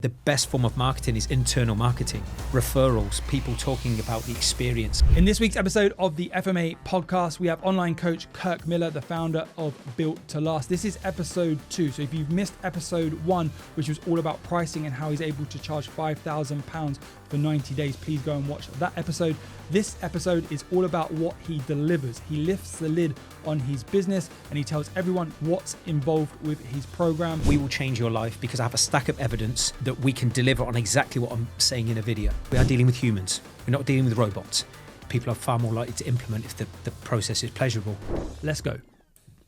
The best form of marketing is internal marketing, referrals, people talking about the experience. In this week's episode of the FMA podcast, we have online coach Kirk Miller, the founder of Built to Last. This is episode 2. So if you've missed episode 1, which was all about pricing and how he's able to charge £5,000 for 90 days, please go and watch that episode. This episode is all about what he delivers. He lifts the lid on his business and he tells everyone what's involved with his program. We will change your life because I have a stack of evidence that we can deliver on exactly what I'm saying in a video. We are dealing with humans. We're not dealing with robots. People are far more likely to implement if the process is pleasurable. Let's go.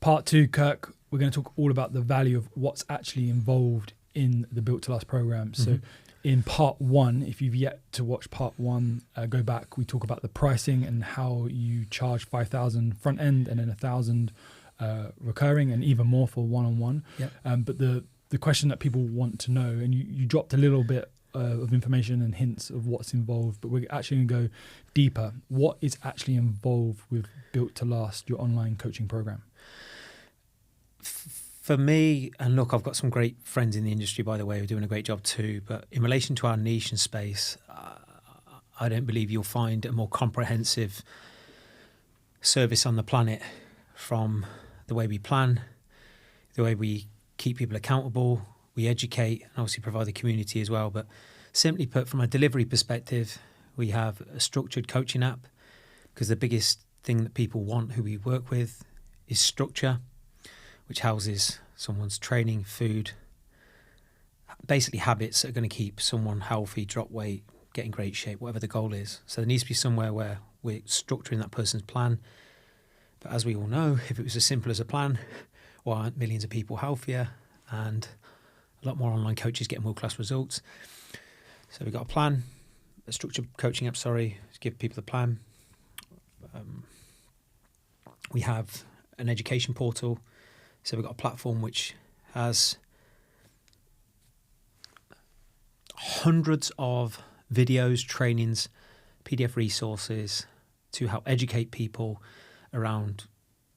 Part 2, Kirk, we're going to talk all about the value of what's actually involved in the Built to Last program. So in part 1, if you've yet to watch part 1, go back. We talk about the pricing and how you charge 5,000 front end and then 1,000 recurring, and even more for one-on-one. Yep. But the question that people want to know, and you dropped a little bit of information and hints of what's involved, but we're actually going to go deeper. What is actually involved with Built to Last, your online coaching program? For me, and look, I've got some great friends in the industry, by the way, who are doing a great job too, but in relation to our niche and space, I don't believe you'll find a more comprehensive service on the planet, from the way we plan, the way we keep people accountable, we educate, and obviously provide the community as well. But simply put, from a delivery perspective, we have a structured coaching app, because the biggest thing that people want who we work with is structure, which houses someone's training, food, basically habits that are going to keep someone healthy, drop weight, get in great shape, whatever the goal is. So there needs to be somewhere where we're structuring that person's plan. But as we all know, if it was as simple as a plan, why aren't millions of people healthier and a lot more online coaches getting world-class results? So we've got a plan, a structured coaching app, to give people the plan. We have an education portal. So we've got a platform which has hundreds of videos, trainings, PDF resources to help educate people around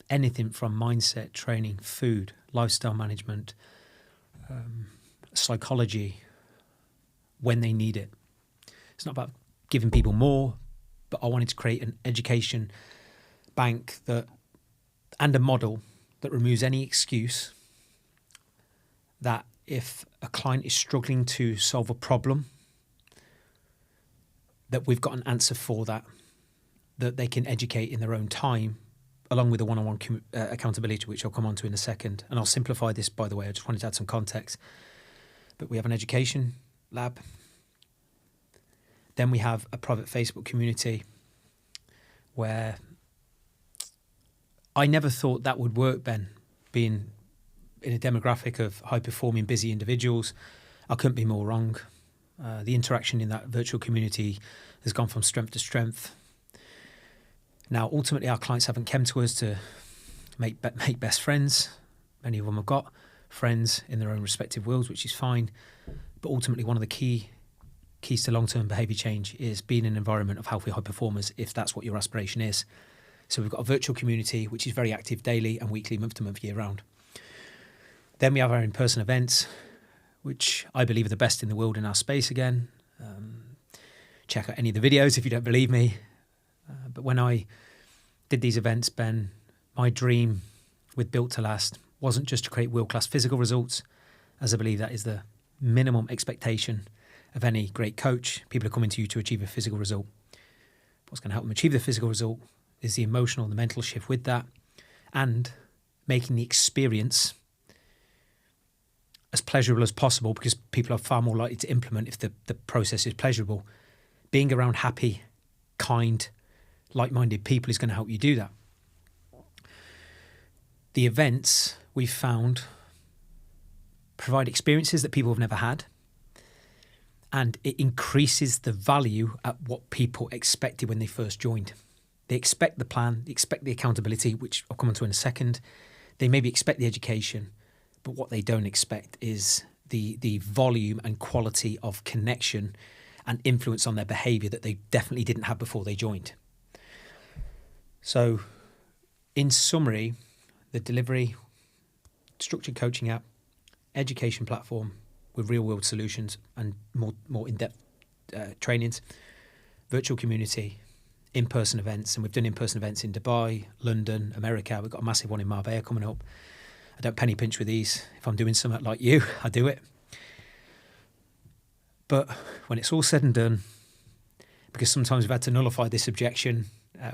anything from mindset, training, food, lifestyle management, psychology, when they need it. It's not about giving people more, but I wanted to create an education bank and a model that removes any excuse that if a client is struggling to solve a problem, that we've got an answer for that they can educate in their own time, along with the one-on-one accountability, which I'll come on to in a second. And I'll simplify this, by the way. I just wanted to add some context. But we have an education lab. Then we have a private Facebook community where I never thought that would work, Ben, being in a demographic of high-performing, busy individuals. I couldn't be more wrong. The interaction in that virtual community has gone from strength to strength. Now, ultimately, our clients haven't come to us to make best friends. Many of them have got friends in their own respective worlds, which is fine. But ultimately, one of the keys to long-term behaviour change is being in an environment of healthy high performers, if that's what your aspiration is. So we've got a virtual community, which is very active daily and weekly, month to month, year round. Then we have our in-person events, which I believe are the best in the world in our space again. Check out any of the videos if you don't believe me. But when I did these events, Ben, my dream with Built to Last wasn't just to create world-class physical results, as I believe that is the minimum expectation of any great coach. People are coming to you to achieve a physical result. What's going to help them achieve the physical result is the emotional, the mental shift with that, and making the experience as pleasurable as possible, because people are far more likely to implement if the process is pleasurable. Being around happy, kind, like-minded people is going to help you do that. The events, we've found, provide experiences that people have never had, and it increases the value at what people expected when they first joined. They expect the plan, they expect the accountability, which I'll come on to in a second. They maybe expect the education, but what they don't expect is the volume and quality of connection and influence on their behaviour that they definitely didn't have before they joined. So, in summary, the delivery, structured coaching app, education platform, with real world solutions and more in-depth trainings, virtual community, in-person events. And we've done in-person events in Dubai, London, America. We've got a massive one in Marbella coming up. I don't penny pinch with these. If I'm doing something like you, I do it. But when it's all said and done, because sometimes we've had to nullify this objection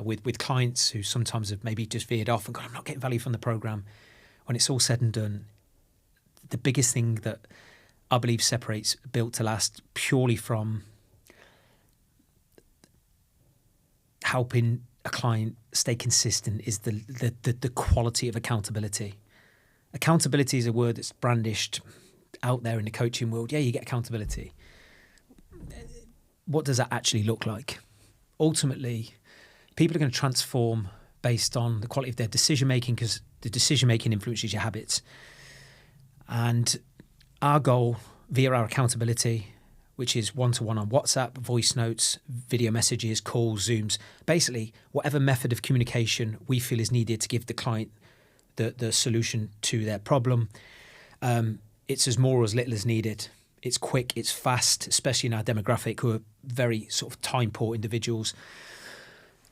with clients who sometimes have maybe just veered off and gone, I'm not getting value from the program. When it's all said and done, the biggest thing that I believe separates Built to Last purely from helping a client stay consistent is the quality of accountability. Accountability is a word that's brandished out there in the coaching world. Yeah, you get accountability. What does that actually look like? Ultimately, people are going to transform based on the quality of their decision making, because the decision making influences your habits. And our goal via our accountability, which is one-to-one on WhatsApp, voice notes, video messages, calls, Zooms, basically whatever method of communication we feel is needed to give the client the solution to their problem. It's as more or as little as needed. It's quick, it's fast, especially in our demographic who are very sort of time poor individuals.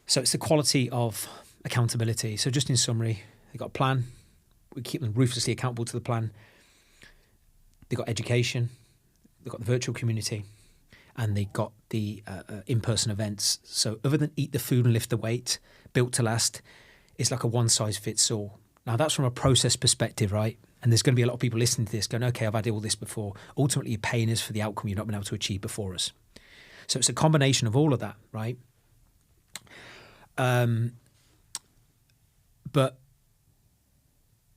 So it's the quality of accountability. So just in summary, they've got a plan. We keep them ruthlessly accountable to the plan. They've got education. They've got the virtual community. And they've got the in-person events. So other than eat the food and lift the weight, Built to Last is like a one-size-fits-all. Now, that's from a process perspective, right? And there's going to be a lot of people listening to this going, okay, I've had all this before. Ultimately, you're paying us for the outcome you've not been able to achieve before us. So it's a combination of all of that, right? But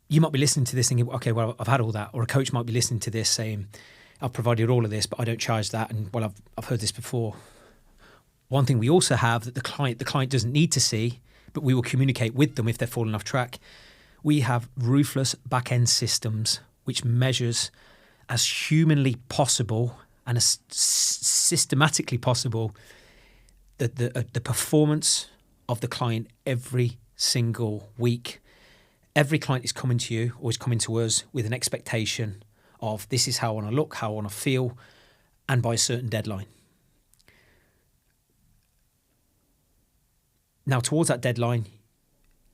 you might be listening to this thinking, okay, well, I've had all that. Or a coach might be listening to this saying, I've provided all of this, but I don't charge that. And well, I've heard this before. One thing we also have that the client doesn't need to see, but we will communicate with them if they're falling off track. We have ruthless back-end systems which measures as humanly possible and as systematically possible the performance of the client every single week. Every client is coming to you or is coming to us with an expectation of this is how I want to look, how I want to feel, and by a certain deadline. Now, towards that deadline,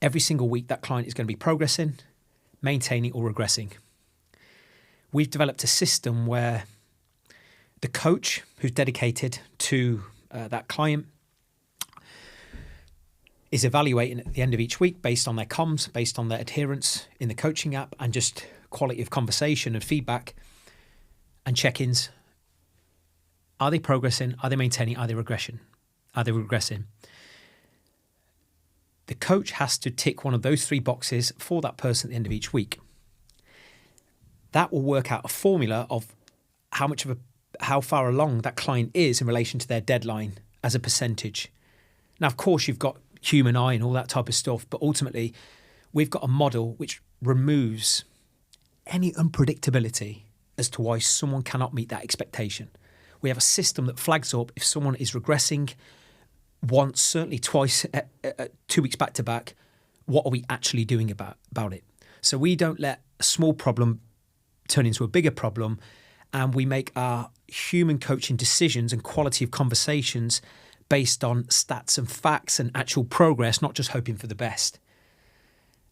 every single week that client is going to be progressing, maintaining, or regressing. We've developed a system where the coach who's dedicated to that client is evaluating at the end of each week based on their comms, based on their adherence in the coaching app, and just quality of conversation and feedback and check-ins. Are they progressing? Are they maintaining? Are they regressing? The coach has to tick one of those three boxes for that person at the end of each week. That will work out a formula of how far along that client is in relation to their deadline as a percentage. Now, of course, you've got human eye and all that type of stuff, but ultimately, we've got a model which removes any unpredictability as to why someone cannot meet that expectation. We have a system that flags up if someone is regressing once, certainly twice, 2 weeks back to back. What are we actually doing about it? So we don't let a small problem turn into a bigger problem, and we make our human coaching decisions and quality of conversations based on stats and facts and actual progress, not just hoping for the best.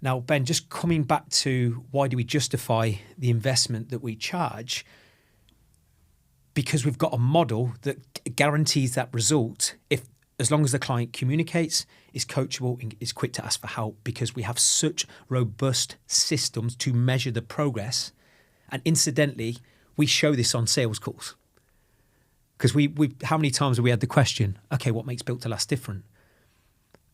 Now, Ben, just coming back to why do we justify the investment that we charge? Because we've got a model that guarantees that result as long as the client communicates, is coachable, and is quick to ask for help, because we have such robust systems to measure the progress. And incidentally, we show this on sales calls. Because we how many times have we had the question, okay, what makes Built to Last different?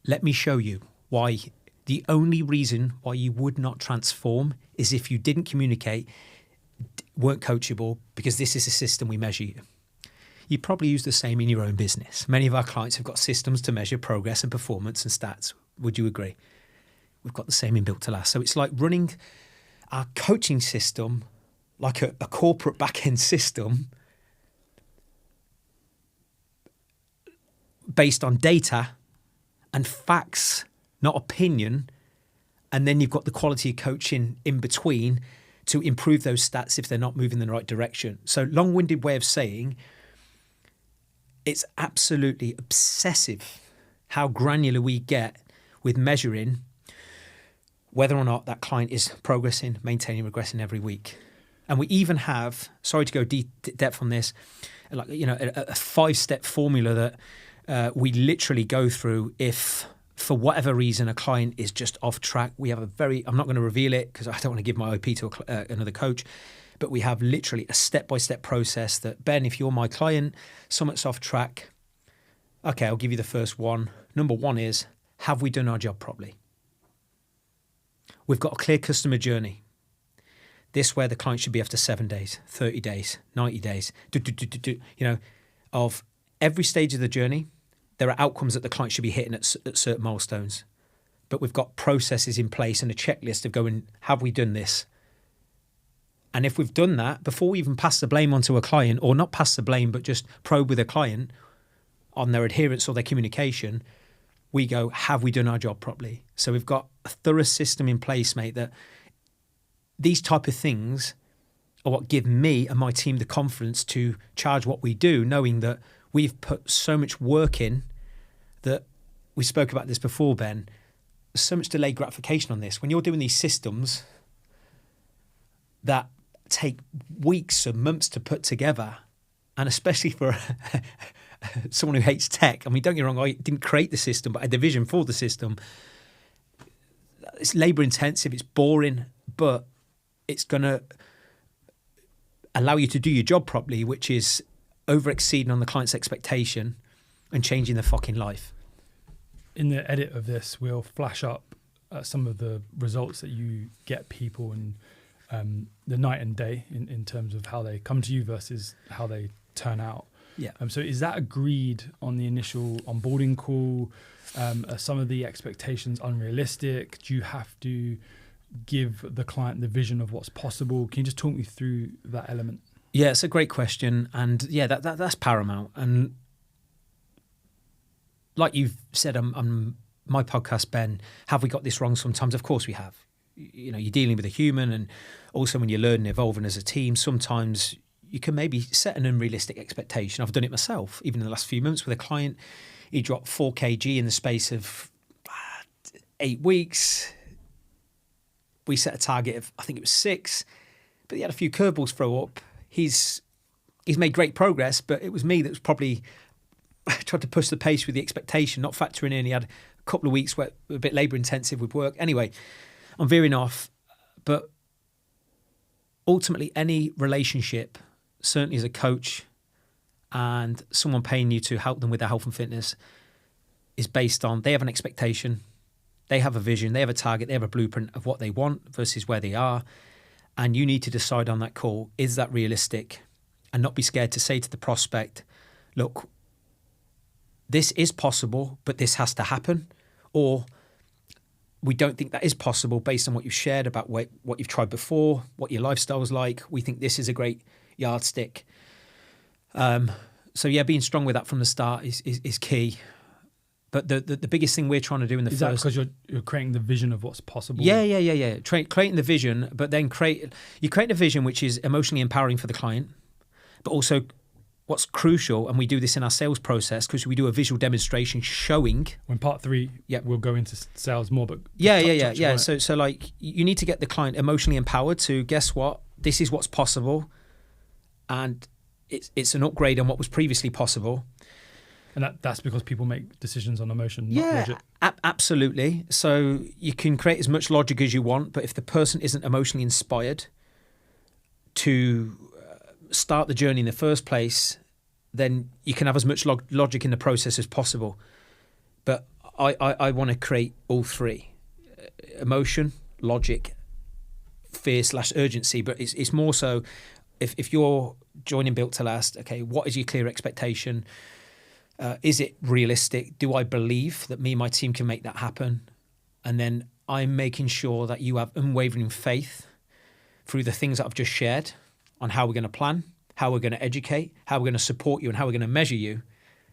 Let me show you why. The only reason why you would not transform is if you didn't communicate, weren't coachable, because this is a system we measure you. You probably use the same in your own business. Many of our clients have got systems to measure progress and performance and stats. Would you agree? We've got the same in Built to Last. So it's like running our coaching system like a corporate back-end system based on data and facts, not opinion. And then you've got the quality of coaching in between to improve those stats if they're not moving in the right direction. So long-winded way of saying it's absolutely obsessive how granular we get with measuring whether or not that client is progressing, maintaining, regressing every week. And we even have, sorry to go depth on this, like, you know, a 5-step formula that we literally go through if, for whatever reason, a client is just off track. We have I'm not going to reveal it because I don't want to give my IP to another coach, but we have literally a step-by-step process that, Ben, if you're my client, someone's off track, okay, I'll give you the first one. Number one is, have we done our job properly? We've got a clear customer journey. This where the client should be after 7 days, 30 days, 90 days, you know, of every stage of the journey. There are outcomes that the client should be hitting at certain milestones. But we've got processes in place and a checklist of going, have we done this? And if we've done that, before we even pass the blame onto a client, or not pass the blame, but just probe with a client on their adherence or their communication, we go, have we done our job properly? So we've got a thorough system in place, mate, that these type of things are what give me and my team the confidence to charge what we do, knowing that we've put so much work in that we spoke about this before, Ben. There's so much delayed gratification on this. When you're doing these systems that take weeks and months to put together, and especially for someone who hates tech, I mean, don't get me wrong, I didn't create the system, but I had the vision for the system. It's labor intensive, it's boring, but it's going to allow you to do your job properly, which is over exceeding on the client's expectation and changing their fucking life. In the edit of this, we'll flash up some of the results that you get people and the night and day in terms of how they come to you versus how they turn out. Yeah. So is that agreed on the initial onboarding call? Are some of the expectations unrealistic? Do you have to give the client the vision of what's possible? Can you just talk me through that element? Yeah, it's a great question. And yeah, that's paramount. And like you've said on my podcast, Ben, have we got this wrong sometimes? Of course we have. You know, you're dealing with a human, and also when you're learning, evolving as a team, sometimes you can maybe set an unrealistic expectation. I've done it myself, even in the last few months with a client. He dropped 4 kg in the space of 8 weeks. We set a target of, I think it was 6, but he had a few curveballs throw up. He's made great progress, but it was me that was probably tried to push the pace with the expectation, not factoring in. He had a couple of weeks where a bit labour intensive with work. Anyway, I'm veering off, but ultimately any relationship, certainly as a coach and someone paying you to help them with their health and fitness, is based on they have an expectation, they have a vision, they have a target, they have a blueprint of what they want versus where they are. And you need to decide on that call, is that realistic? And not be scared to say to the prospect, look, this is possible, but this has to happen. Or we don't think that is possible based on what you've shared about what you've tried before, what your lifestyle was like. We think this is a great yardstick. So yeah, being strong with that from the start is key. But the biggest thing we're trying to do in the is first... that because you're creating the vision of what's possible? Yeah. Creating the vision, but then you create a vision which is emotionally empowering for the client, but also what's crucial, and we do this in our sales process because we do a visual demonstration showing... When part 3, we'll go into sales more, but... Yeah. So like you need to get the client emotionally empowered to, guess what? This is what's possible, and it's an upgrade on what was previously possible. And that's because people make decisions on emotion, not logic. Absolutely. So you can create as much logic as you want, but if the person isn't emotionally inspired to start the journey in the first place, then you can have as much logic in the process as possible. But I want to create all three: emotion, logic, fear/urgency. But it's more so if you're joining Built to Last, okay, what is your clear expectation? Is it realistic? Do I believe that me and my team can make that happen? And then I'm making sure that you have unwavering faith through the things that I've just shared on how we're going to plan, how we're going to educate, how we're going to support you, and how we're going to measure you,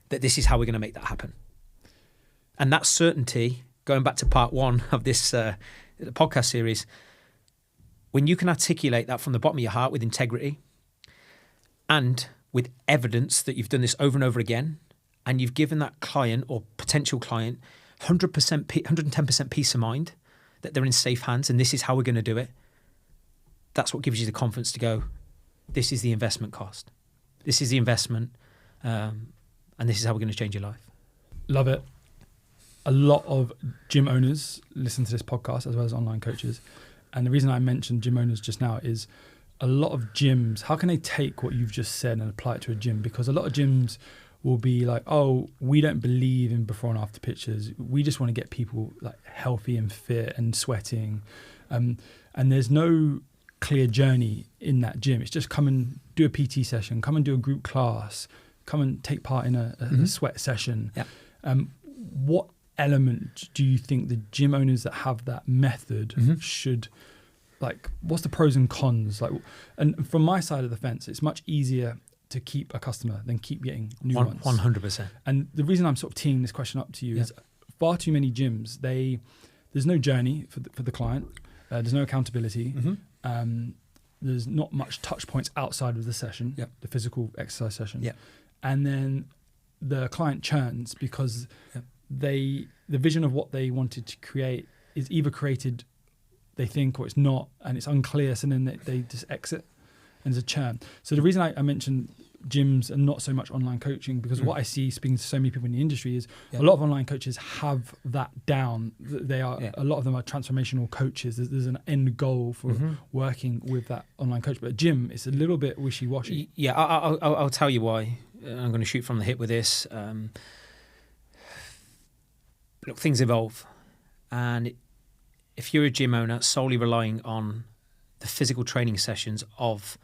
that this is how we're going to make that happen. And that certainty, going back to part 1 of this podcast series, when you can articulate that from the bottom of your heart with integrity and with evidence that you've done this over and over again, and you've given that client or potential client 100%, 110% peace of mind that they're in safe hands and this is how we're going to do it, that's what gives you the confidence to go, this is the investment cost. This is the investment, and this is how we're going to change your life. Love it. A lot of gym owners listen to this podcast as well as online coaches. And the reason I mentioned gym owners just now is a lot of gyms, how can they take what you've just said and apply it to a gym? Because a lot of gyms will be like, oh, we don't believe in before and after pictures. We just want to get people like healthy and fit and sweating. And there's no clear journey in that gym. It's just come and do a PT session, come and do a group class, come and take part in a sweat session. Yeah. What element do you think the gym owners that have that method should, like, what's the pros and cons? Like, and from my side of the fence, it's much easier to keep a customer than keep getting new ones. 100%. And the reason I'm sort of teeing this question up to you is far too many gyms, there's no journey for the client. There's no accountability. There's not much touch points outside of the session, the physical exercise session. And then the client churns because the vision of what they wanted to create is either created, they think, or it's not, and it's unclear. So then they just exit, and there's a churn. So the reason I mentioned gyms and not so much online coaching, because what I see speaking to so many people in the industry is a lot of online coaches have that down. They are a lot of them are transformational coaches. There's an end goal for working with that online coach, but a gym, it's a little bit wishy-washy. Yeah, I'll tell you why. I'm going to shoot from the hip with this. Look, things evolve, and if you're a gym owner solely relying on the physical training sessions of,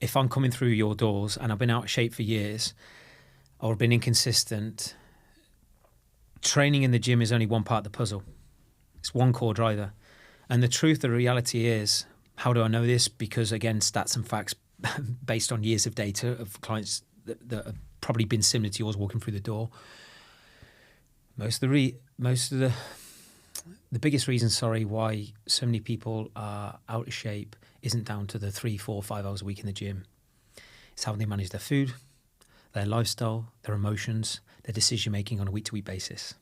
if I'm coming through your doors and I've been out of shape for years or been inconsistent, training in the gym is only one part of the puzzle. It's one core driver. And the reality is, how do I know this? Because again, stats and facts based on years of data of clients that have probably been similar to yours walking through the door. Most of the biggest reason, why so many people are out of shape isn't down to the 3, 4, 5 hours a week in the gym. It's how they manage their food, their lifestyle, their emotions, their decision making on a week-to-week basis.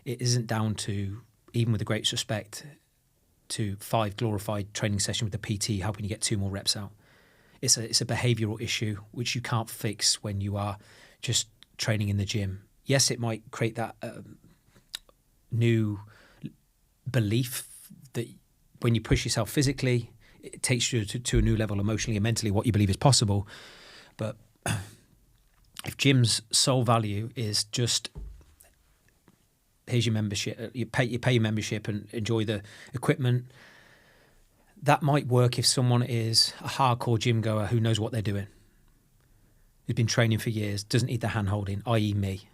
It isn't down to, even with the greatest respect, to 5 glorified training sessions with the PT helping you get 2 more reps out. It's a behavioural issue which you can't fix when you are just training in the gym. Yes, it might create that new belief that when you push yourself physically, it takes you to a new level emotionally and mentally, what you believe is possible. But if gym's sole value is just, here's your membership, you pay your membership and enjoy the equipment, that might work if someone is a hardcore gym goer who knows what they're doing, who's been training for years, doesn't need the hand holding, i.e. me.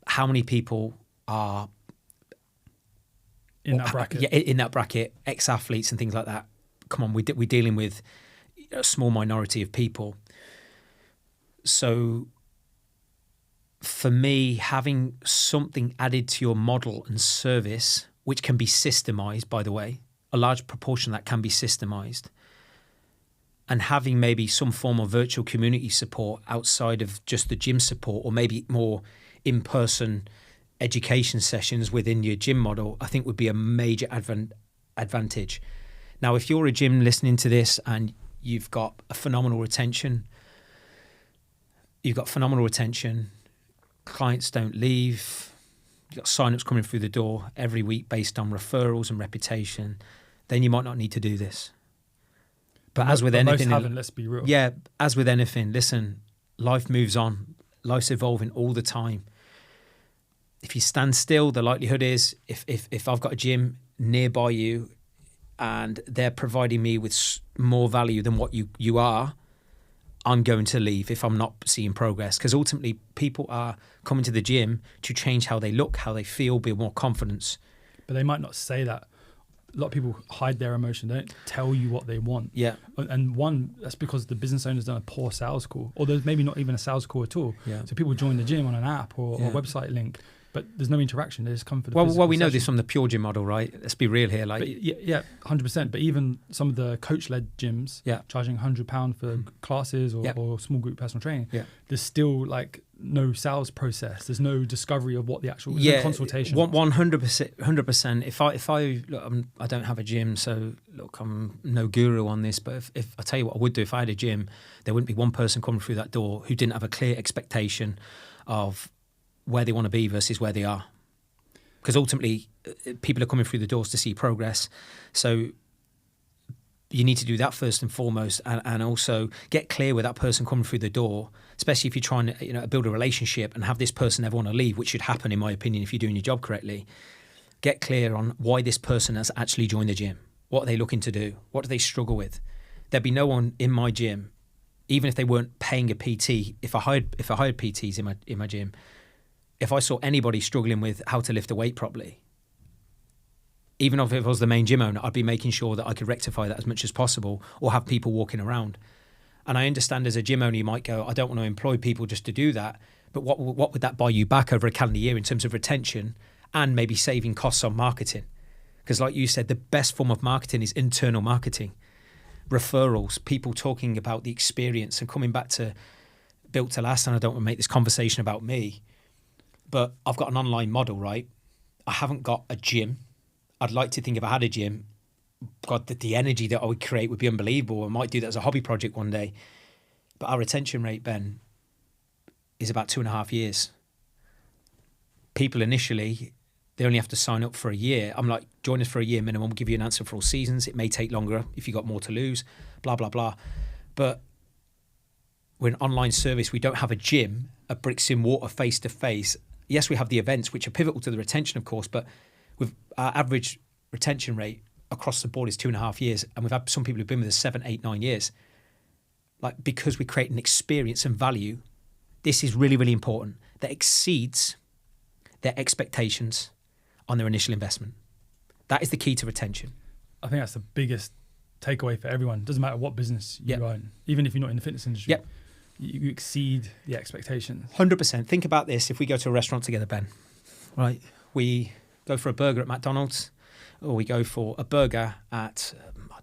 How many people are in that bracket? Yeah, in that bracket, ex-athletes and things like that. Come on, we're dealing with a small minority of people. So for me, having something added to your model and service, which can be systemized, by the way, a large proportion of that can be systemized, and having maybe some form of virtual community support outside of just the gym support, or maybe more in-person education sessions within your gym model, I think would be a major advantage. Now, if you're a gym listening to this and you've got phenomenal retention, clients don't leave, you've got sign-ups coming through the door every week based on referrals and reputation, then you might not need to do this. But as with anything, most haven't, let's be real. Yeah, as with anything, listen, life moves on. Life's evolving all the time. If you stand still, the likelihood is if I've got a gym nearby you and they're providing me with more value than what you are, I'm going to leave if I'm not seeing progress. Because ultimately, people are coming to the gym to change how they look, how they feel, build more confidence. But they might not say that. A lot of people hide their emotion. They don't tell you what they want. Yeah. And that's because the business owner's done a poor sales call, or there's maybe not even a sales call at all. Yeah. So people join the gym on an app or a website link. but there's no interaction. They just come for the Well, we know session. this from the pure gym model, right? Let's be real here. Like, But yeah, 100%. But even some of the coach-led gyms, charging £100 for classes or small group personal training, there's still like no sales process. There's no discovery of what the actual no consultation. 100%. If I look, I don't have a gym, so look, I'm no guru on this. But if I tell you what I would do if I had a gym, there wouldn't be one person coming through that door who didn't have a clear expectation of where they want to be versus where they are. Because ultimately, people are coming through the doors to see progress. So you need to do that first and foremost, and also get clear with that person coming through the door, especially if you're trying to build a relationship and have this person ever want to leave, which should happen, in my opinion, if you're doing your job correctly. Get clear on why this person has actually joined the gym. What are they looking to do? What do they struggle with? There'd be no one in my gym, even if they weren't paying a PT, if I hired PTs in my gym, if I saw anybody struggling with how to lift a weight properly, even if I was the main gym owner, I'd be making sure that I could rectify that as much as possible or have people walking around. And I understand as a gym owner, you might go, I don't want to employ people just to do that. But what would that buy you back over a calendar year in terms of retention and maybe saving costs on marketing? Because like you said, the best form of marketing is internal marketing. Referrals, people talking about the experience and coming back to Built to Last. And I don't want to make this conversation about me, but I've got an online model, right? I haven't got a gym. I'd like to think if I had a gym, God, the energy that I would create would be unbelievable. I might do that as a hobby project one day. But our retention rate, Ben, is about 2.5 years. People initially, they only have to sign up for a year. I'm like, join us for a year minimum. We'll give you an answer for all seasons. It may take longer if you've got more to lose, blah, blah, blah. But we're an online service. We don't have a gym, a bricks and mortar face-to-face. Yes, we have the events, which are pivotal to the retention, of course, but with our average retention rate across the board is 2.5 years. And we've had some people who've been with us 7, 8, 9 years. Like, because we create an experience and value, this is really, really important, that exceeds their expectations on their initial investment. That is the key to retention. I think that's the biggest takeaway for everyone. Doesn't matter what business you own, even if you're not in the fitness industry. Yep. You exceed the expectations. 100%. Think about this. If we go to a restaurant together, Ben, right? We go for a burger at McDonald's, or we go for a burger at, I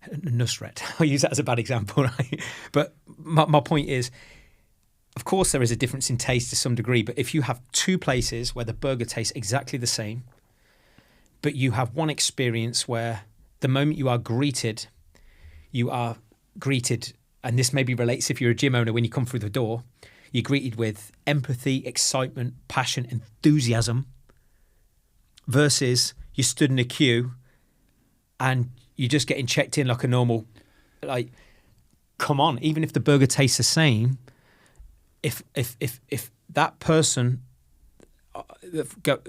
don't know, Nusret. I'll use that as a bad example, right? But my point is, of course there is a difference in taste to some degree, but if you have two places where the burger tastes exactly the same, but you have one experience where the moment you are greeted, and this maybe relates if you're a gym owner, when you come through the door, you're greeted with empathy, excitement, passion, enthusiasm, versus you stood in a queue and you're just getting checked in like a normal, like, come on, even if the burger tastes the same, if that person,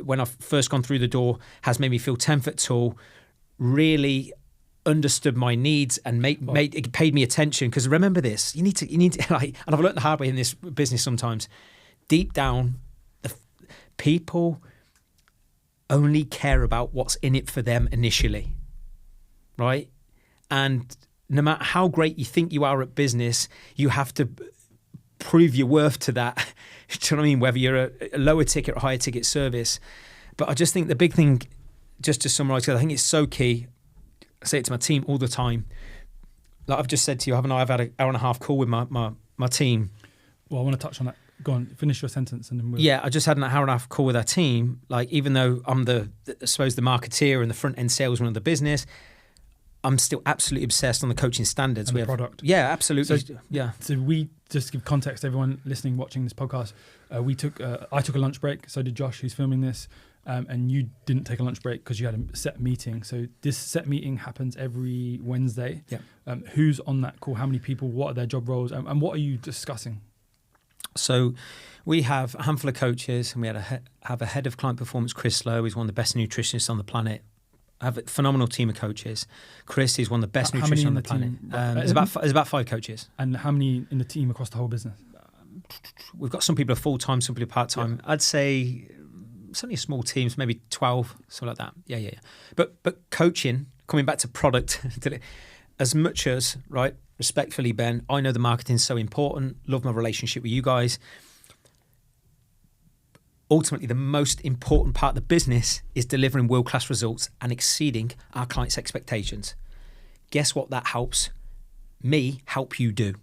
when I've first gone through the door, has made me feel 10 foot tall, really understood my needs and it paid me attention. Because remember this, you need to like, and I've learned the hard way in this business sometimes, deep down, the people only care about what's in it for them initially, right? And no matter how great you think you are at business, you have to prove your worth to that. Do you know what I mean? Whether you're a lower ticket or higher ticket service. But I just think the big thing, just to summarize, because I think it's so key, I say it to my team all the time. Like I've just said to you, I've had an hour and a half call with my team. Well, I want to touch on that. Go on, finish your sentence and then we'll... Yeah, I just had an hour and a half call with our team. Like, even though I'm I suppose the marketeer and the front end salesman of the business, I'm still absolutely obsessed on the coaching standards. And the product. Yeah, absolutely. So we, just to give context to everyone listening, watching this podcast, I took a lunch break. So did Josh, who's filming this. And you didn't take a lunch break because you had a set meeting. So this set meeting happens every Wednesday. Yeah. Who's on that call? How many people? What are their job roles? And what are you discussing? So we have a handful of coaches, and we have a head of client performance, Chris Lowe. He's one of the best nutritionists on the planet. I have a phenomenal team of coaches. Chris is one of the best nutritionists on the planet. There's about 5 coaches. And how many in the team across the whole business? We've got some people are full-time, some people are part-time. Yeah. I'd say it's only a small team, maybe 12, something like that. Yeah. But coaching, coming back to product, as much as, right, respectfully, Ben, I know the marketing is so important, love my relationship with you guys. ultimately the most important part of the business is delivering world-class results and exceeding our clients' expectations. Guess what that helps me help you do?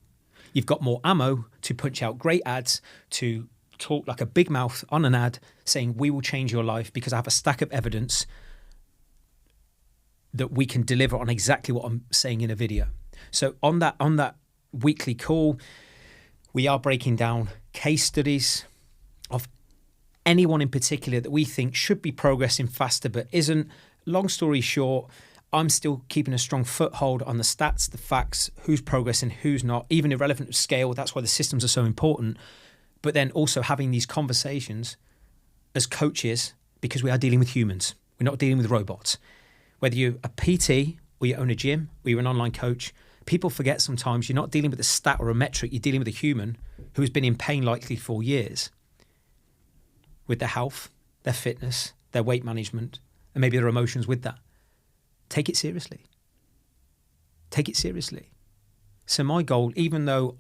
You've got more ammo to punch out great ads, to talk like a big mouth on an ad saying we will change your life because I have a stack of evidence that we can deliver on exactly what I'm saying in a video. So on that weekly call, we are breaking down case studies of anyone in particular that we think should be progressing faster but isn't. Long story short, I'm still keeping a strong foothold on the stats, the facts, who's progressing, who's not, even irrelevant of scale. That's why the systems are so important. But then also having these conversations as coaches, because we are dealing with humans. We're not dealing with robots. Whether you're a PT or you own a gym or you're an online coach, people forget sometimes you're not dealing with a stat or a metric. You're dealing with a human who has been in pain likely for years with their health, their fitness, their weight management, and maybe their emotions with that. Take it seriously. Take it seriously. So my goal, even though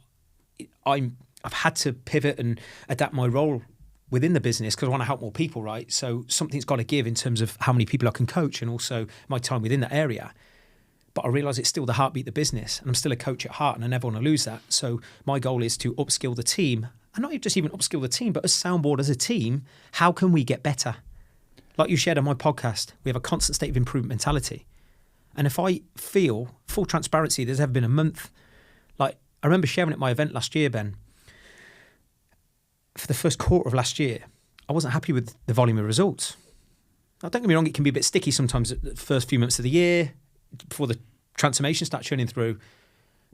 I've had to pivot and adapt my role within the business because I want to help more people, right? So something's got to give in terms of how many people I can coach and also my time within that area. But I realise it's still the heartbeat of the business and I'm still a coach at heart and I never want to lose that. So my goal is to upskill the team, and not just even upskill the team, but as Soundboard, as a team, how can we get better? Like you shared on my podcast, we have a constant state of improvement mentality. And if I feel, full transparency, there's ever been a month, like I remember sharing at my event last year, Ben, for the first quarter of last year, I wasn't happy with the volume of results. Now, don't get me wrong, it can be a bit sticky sometimes at the first few months of the year before the transformation starts churning through.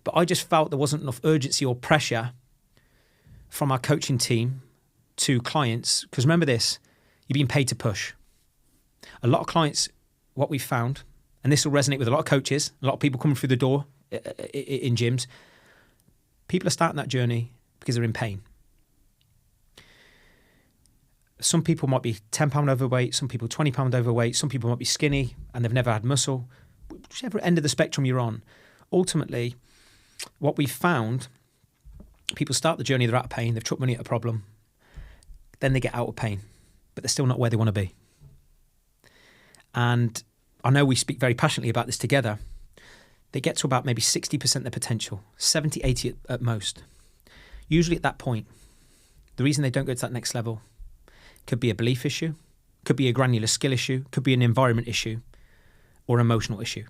But I just felt there wasn't enough urgency or pressure from our coaching team to clients. Because remember this, you're being paid to push. A lot of clients, what we've found, and this will resonate with a lot of coaches, a lot of people coming through the door in gyms, people are starting that journey because they're in pain. Some people might be 10 pound overweight, some people 20 pound overweight, some people might be skinny and they've never had muscle. Whichever end of the spectrum you're on, ultimately, what we've found, people start the journey, they're out of pain, they've chucked money at a problem, then they get out of pain, but they're still not where they want to be. And I know we speak very passionately about this together. They get to about maybe 60% of their potential, 70, 80 at most. Usually at that point, the reason they don't go to that next level could be a belief issue, could be a granular skill issue, could be an environment issue, or emotional issue.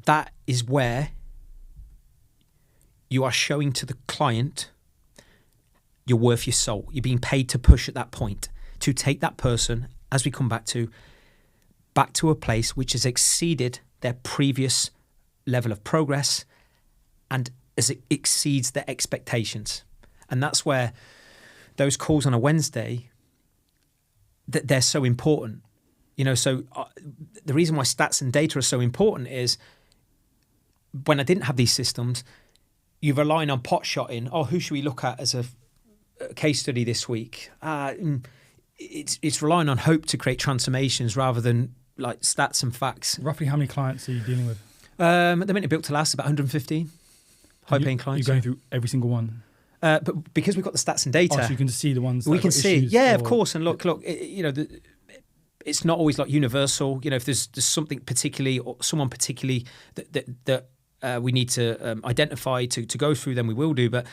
That is where you are showing to the client you're worth your soul. You're being paid to push at that point, to take that person, as we come back to a place which has exceeded their previous level of progress and as it exceeds their expectations. And that's where those calls on a Wednesday, that they're so important. You know, so the reason why stats and data are so important is when I didn't have these systems, you're relying on pot shotting. Oh, who should we look at as a case study this week? It's relying on hope to create transformations rather than like stats and facts. Roughly how many clients are you dealing with? At the minute, Built to Last, about 115 high-paying clients. You're going through every single one? But because we've got the stats and data, so you can see the ones we can see. Yeah, of course. And look, it's not always like universal. You know, if there's something particularly or someone particularly that we need to identify to go through, then we will do. But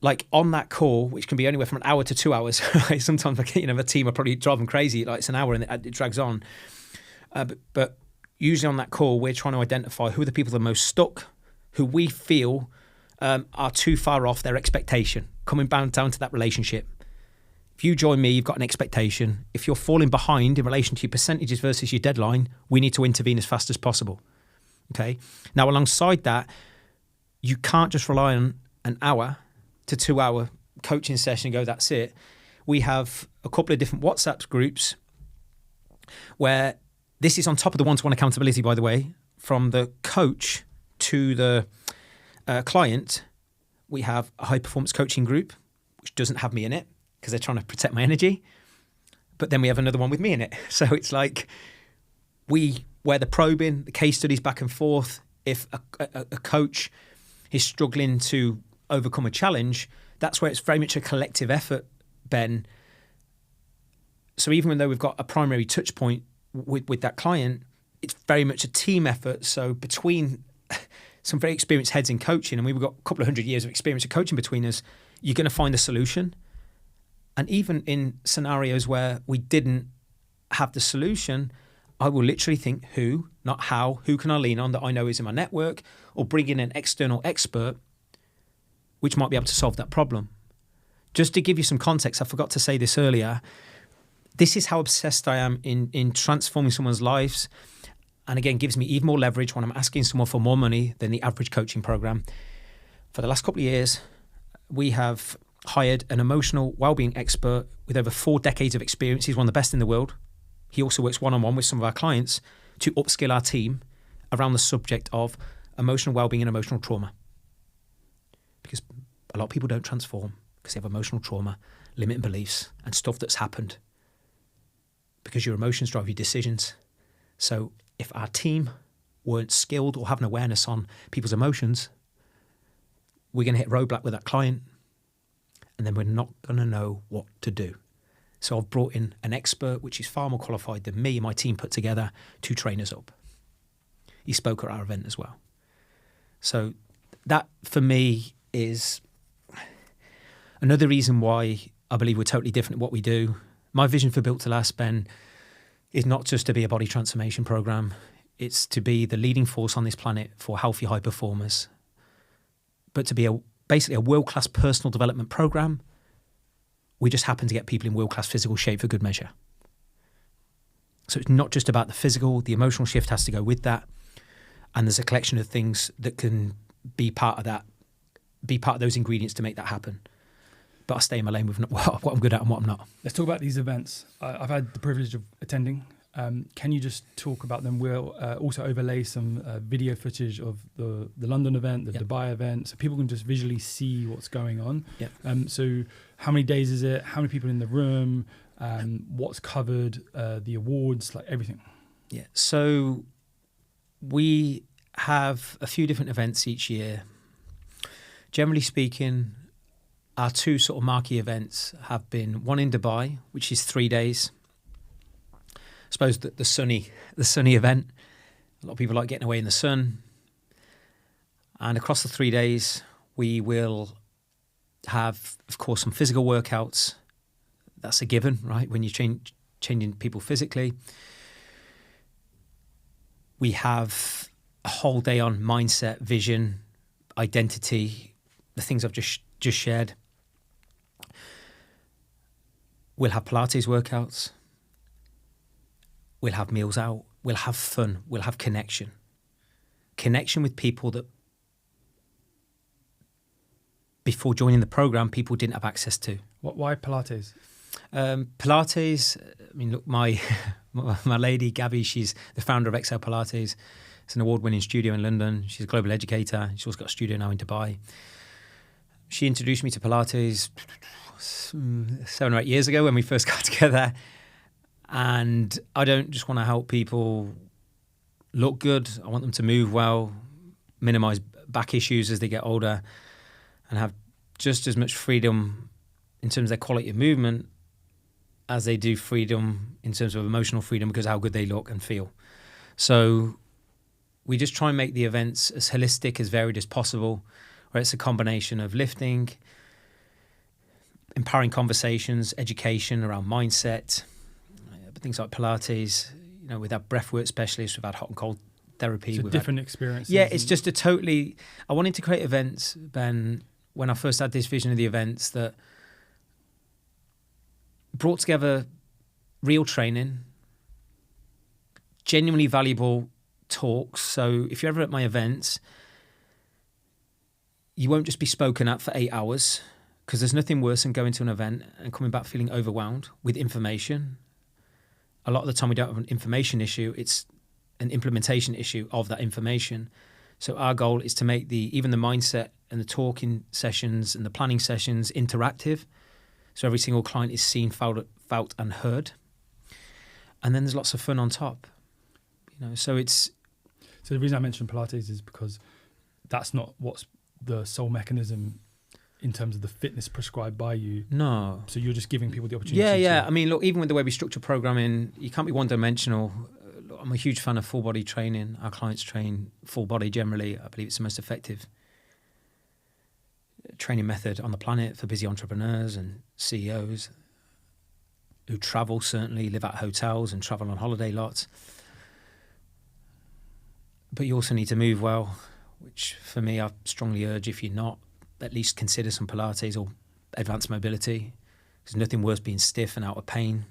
like on that call, which can be anywhere from an hour to 2 hours, right? Sometimes like, the team are probably drive them crazy. Like it's an hour and it drags on. But usually on that call, we're trying to identify who are the people that are most stuck, who we feel are too far off their expectation, coming down to that relationship. If you join me, you've got an expectation. If you're falling behind in relation to your percentages versus your deadline, we need to intervene as fast as possible. Okay. Now, alongside that, you can't just rely on an hour to 2 hour coaching session and go, that's it. We have a couple of different WhatsApp groups where this is on top of the one-to-one accountability, by the way, from the coach to the client. We have a high performance coaching group, which doesn't have me in it because they're trying to protect my energy. But then we have another one with me in it. So it's like where the probing, the case studies back and forth. If a coach is struggling to overcome a challenge, that's where it's very much a collective effort, Ben. So even though we've got a primary touch point with that client, it's very much a team effort. So between some very experienced heads in coaching, and we've got a couple of 100 years of experience of coaching between us, you're going to find a solution. And even in scenarios where we didn't have the solution, I will literally think who, not how, who can I lean on that I know is in my network, or bring in an external expert which might be able to solve that problem. Just to give you some context, I forgot to say this earlier, this is how obsessed I am in transforming someone's lives, and again, gives me even more leverage when I'm asking someone for more money than the average coaching program. For the last couple of years, we have hired an emotional wellbeing expert with over 4 decades of experience. He's one of the best in the world. He also works one-on-one with some of our clients to upskill our team around the subject of emotional wellbeing and emotional trauma. Because a lot of people don't transform because they have emotional trauma, limiting beliefs, and stuff that's happened. Because your emotions drive your decisions. So if our team weren't skilled or have an awareness on people's emotions, we're going to hit roadblock with that client, and then we're not going to know what to do. So I've brought in an expert, which is far more qualified than me and my team put together, to train us up. He spoke at our event as well. So that, for me, is another reason why I believe we're totally different at what we do. My vision for Built to Last, Ben, is not just to be a body transformation program. It's to be the leading force on this planet for healthy high performers, but to be basically a world-class personal development program. We just happen to get people in world-class physical shape for good measure. So it's not just about the physical, the emotional shift has to go with that. And there's a collection of things that can be part of that, be part of those ingredients to make that happen. But I stay in my lane with what I'm good at and what I'm not. Let's talk about these events. I've had the privilege of attending. Can you just talk about them? We'll also overlay some video footage of the London event, the Dubai event, so people can just visually see what's going on. Yep. So how many days is it? How many people in the room? What's covered? The awards, like everything. Yeah. So we have a few different events each year. Generally speaking, our 2 sort of marquee events have been one in Dubai, which is 3 days. I suppose the sunny event. A lot of people like getting away in the sun. And across the 3 days, we will have, of course, some physical workouts. That's a given, right? When you're changing people physically. We have a whole day on mindset, vision, identity, the things I've just shared. We'll have Pilates workouts. We'll have meals out. We'll have fun. We'll have connection. Connection with people that before joining the program, people didn't have access to. Why Pilates? Pilates, I mean, look, my lady, Gabby, she's the founder of Excel Pilates. It's an award-winning studio in London. She's a global educator. She's also got a studio now in Dubai. She introduced me to Pilates 7 or 8 years ago when we first got together. And I don't just want to help people look good. I want them to move well, minimize back issues as they get older, and have just as much freedom in terms of their quality of movement as they do freedom in terms of emotional freedom because of how good they look and feel. So we just try and make the events as holistic, as varied as possible, where it's a combination of lifting, empowering conversations, education around mindset, things like Pilates, you know, with our breathwork specialists, we've had hot and cold therapy. So different experiences. Yeah, it's just I wanted to create events, Ben, when I first had this vision of the events that brought together real training, genuinely valuable talks. So if you're ever at my events, you won't just be spoken at for 8 hours, because there's nothing worse than going to an event and coming back feeling overwhelmed with information. A lot of the time we don't have an information issue, it's an implementation issue of that information. So our goal is to make even the mindset and the talking sessions and the planning sessions interactive. So every single client is seen, felt and heard. And then there's lots of fun on top. You know, so the reason I mentioned Pilates is because that's not what's the sole mechanism in terms of the fitness prescribed by you. No. So you're just giving people the opportunity. Yeah. I mean, look, even with the way we structure programming, you can't be one-dimensional. I'm a huge fan of full body training. Our clients train full body generally. I believe it's the most effective training method on the planet for busy entrepreneurs and CEOs who travel, certainly live at hotels and travel on holiday lots. But you also need to move well, which for me, I strongly urge, if you're not, at least consider some Pilates or advanced mobility. There's nothing worse being stiff and out of pain.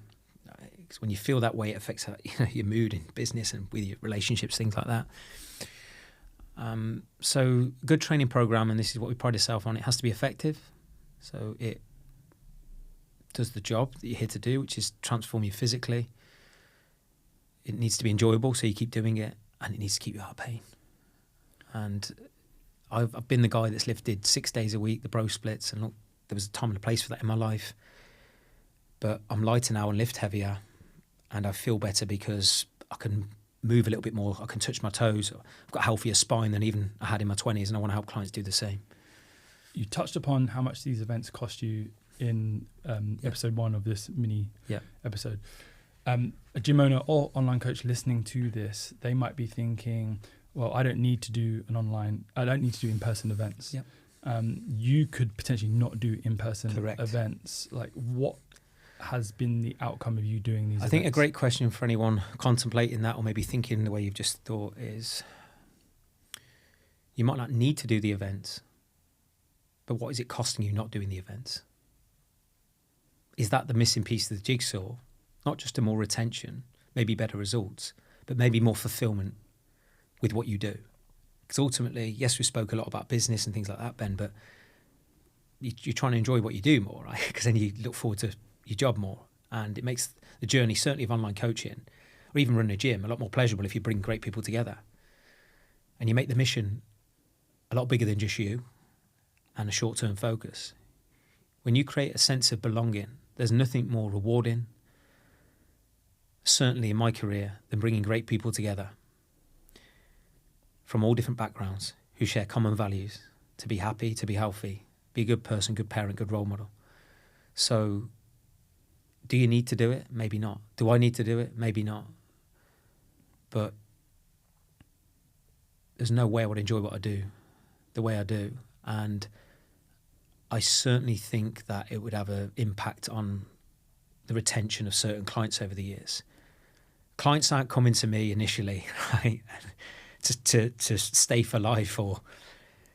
Because when you feel that way, it affects your mood in business and with your relationships, things like that. So good training program, and this is what we pride ourselves on, it has to be effective. So it does the job that you're here to do, which is transform you physically. It needs to be enjoyable, so you keep doing it, and it needs to keep you out of pain. And I've been the guy that's lifted 6 days a week, the bro splits, and look, there was a time and a place for that in my life. But I'm lighter now and lift heavier, and I feel better because I can move a little bit more. I can touch my toes. I've got a healthier spine than even I had in my 20s, and I want to help clients do the same. You touched upon how much these events cost you in episode 1 of this mini episode. A gym owner or online coach listening to this, they might be thinking, well, I don't need to do in-person events. Yep. You could potentially not do in-person Correct. events. Like, what has been the outcome of you doing these events? I think a great question for anyone contemplating that, or maybe thinking the way you've just thought, is you might not need to do the events, but what is it costing you not doing the events? Is that the missing piece of the jigsaw? Not just a more retention, maybe better results, but maybe more fulfillment with what you do. Because ultimately, yes, we spoke a lot about business and things like that, Ben, but you're trying to enjoy what you do more, right? Because then you look forward to your job more. And it makes the journey, certainly of online coaching, or even running a gym, a lot more pleasurable if you bring great people together. And you make the mission a lot bigger than just you and a short-term focus. When you create a sense of belonging, there's nothing more rewarding, certainly in my career, than bringing great people together from all different backgrounds who share common values to be happy, to be healthy, be a good person, good parent, good role model. So do you need to do it? Maybe not. Do I need to do it? Maybe not. But there's no way I would enjoy what I do the way I do. And I certainly think that it would have an impact on the retention of certain clients over the years. Clients aren't coming to me initially, right, to stay for life or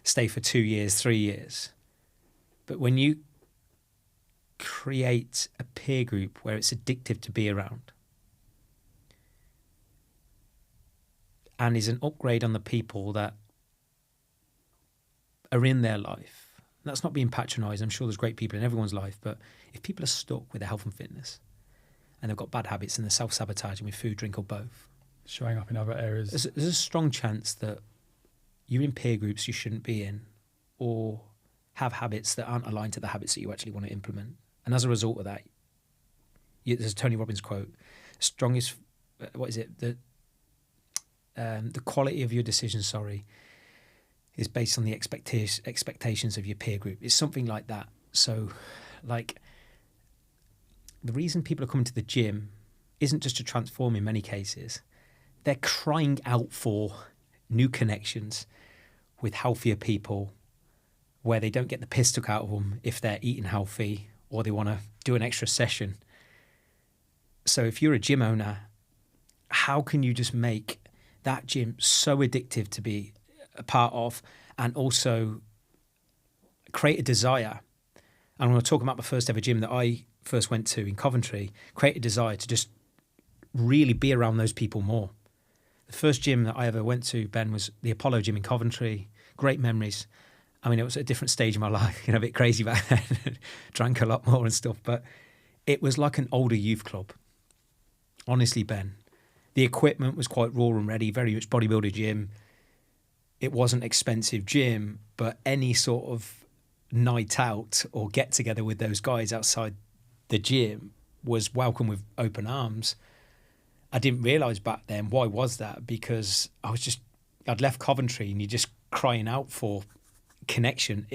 stay for 2 years, 3 years. But when you create a peer group where it's addictive to be around and is an upgrade on the people that are in their life, that's not being patronised. I'm sure there's great people in everyone's life, but if people are stuck with their health and fitness and they've got bad habits and they're self-sabotaging with food, drink or both, showing up in other areas, there's a strong chance that you're in peer groups you shouldn't be in, or have habits that aren't aligned to the habits that you actually want to implement. And as a result of that, there's a Tony Robbins quote, strongest, the quality of your decision, is based on the expectations of your peer group. It's something like that. So, like, the reason people are coming to the gym isn't just to transform in many cases. They're crying out for new connections with healthier people where they don't get the piss took out of them if they're eating healthy or they want to do an extra session. So if you're a gym owner, how can you just make that gym so addictive to be a part of, and also create a desire? And I'm going to talk about the first ever gym that I first went to in Coventry, create a desire to just really be around those people more. The first gym that I ever went to, Ben, was the Apollo gym in Coventry. Great memories. I mean, it was a different stage of my life, a bit crazy back then, drank a lot more and stuff, but it was like an older youth club. Honestly, Ben, the equipment was quite raw and ready, very much bodybuilder gym. It wasn't expensive gym, but any sort of night out or get together with those guys outside the gym was welcome with open arms. I didn't realise back then why was that, because I'd left Coventry and you're just crying out for connection.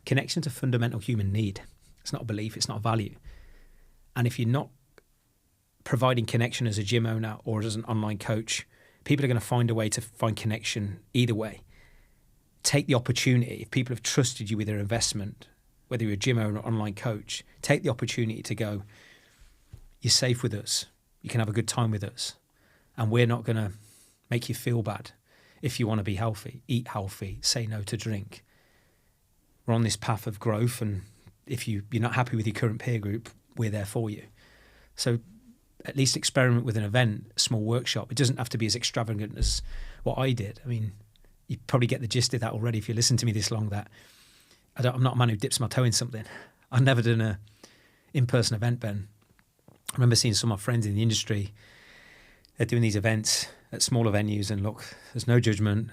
Connection's a fundamental human need. It's not a belief, it's not a value. And if you're not providing connection as a gym owner or as an online coach, people are going to find a way to find connection either way. Take the opportunity. If people have trusted you with their investment, whether you're a gym owner or online coach, take the opportunity to go, you're safe with us. You can have a good time with us. And we're not going to make you feel bad. If you want to be healthy, eat healthy, say no to drink. We're on this path of growth, and if you're not happy with your current peer group, we're there for you. So at least experiment with an event, a small workshop. It doesn't have to be as extravagant as what I did. I mean, you probably get the gist of that already if you listen to me this long, that I'm not a man who dips my toe in something. I've never done an in-person event, Ben. I remember seeing some of my friends in the industry, they're doing these events at smaller venues, and look, there's no judgment.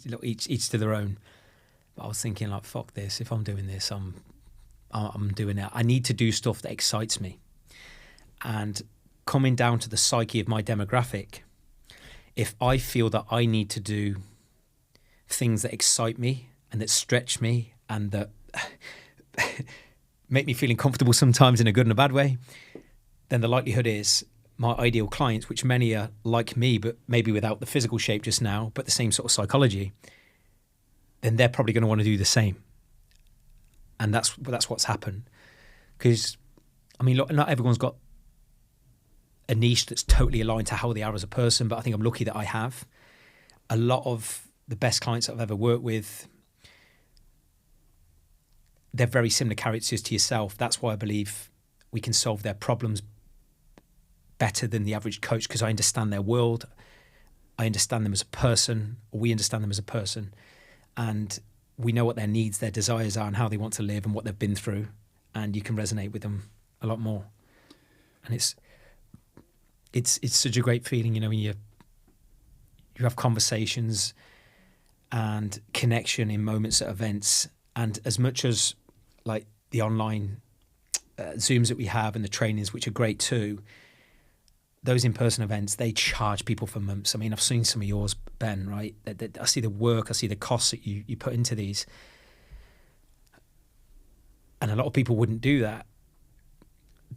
Look, each to their own. But I was thinking, like, fuck this. If I'm doing this, I'm doing it. I need to do stuff that excites me. And coming down to the psyche of my demographic, if I feel that I need to do things that excite me and that stretch me and that make me feeling comfortable sometimes in a good and a bad way, then the likelihood is my ideal clients, which many are like me, but maybe without the physical shape just now, but the same sort of psychology, then they're probably going to want to do the same. And that's what's happened. Because, I mean, look, not everyone's got a niche that's totally aligned to how they are as a person, but I think I'm lucky that I have. A lot of the best clients that I've ever worked with, they're very similar characters to yourself. That's why I believe we can solve their problems better than the average coach, because I understand their world. I understand them as a person, or we understand them as a person. And we know what their needs, their desires are, and how they want to live and what they've been through. And you can resonate with them a lot more. And it's such a great feeling, you know, when you have conversations and connection in moments at events. And as much as like the online Zooms that we have and the trainings, which are great too, those in-person events, they charge people for months. I mean, I've seen some of yours, Ben, right? I see the work, I see the costs that you put into these. And a lot of people wouldn't do that.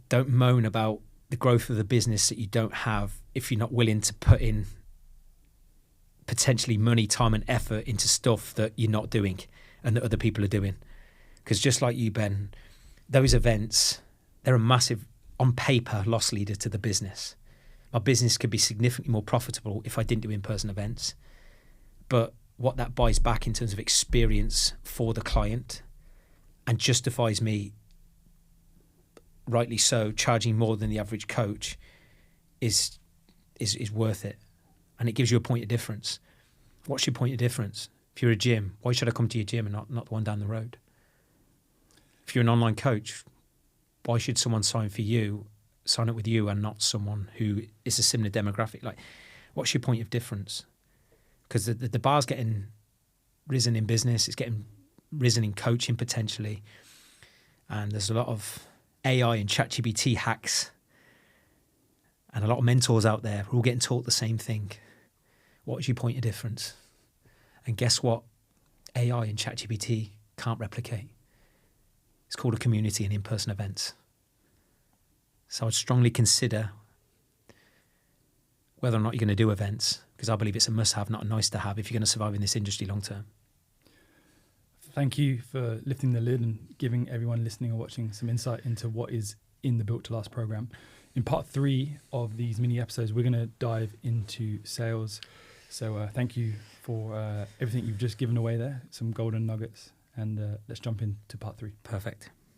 Don't moan about the growth of the business that you don't have if you're not willing to put in potentially money, time and effort into stuff that you're not doing and that other people are doing. Because just like you, Ben, those events, they're a massive, on paper, loss leader to the business. My business could be significantly more profitable if I didn't do in-person events. But what that buys back in terms of experience for the client and justifies me, rightly so, charging more than the average coach is worth it. And it gives you a point of difference. What's your point of difference? If you're a gym, why should I come to your gym and not the one down the road? If you're an online coach, why should someone sign up with you and not someone who is a similar demographic? Like, what's your point of difference? Because the bar's getting risen in business, it's getting risen in coaching potentially. And there's a lot of AI and ChatGPT hacks and a lot of mentors out there who are all getting taught the same thing. What is your point of difference? And guess what? AI and ChatGPT can't replicate. It's called a community and in-person events. So I'd strongly consider whether or not you're going to do events, because I believe it's a must-have, not a nice-to-have, if you're going to survive in this industry long-term. Thank you for lifting the lid and giving everyone listening or watching some insight into what is in the Built to Last program. In part 3 of these mini episodes, we're going to dive into sales. So thank you for everything you've just given away there, some golden nuggets, and let's jump into part 3. Perfect.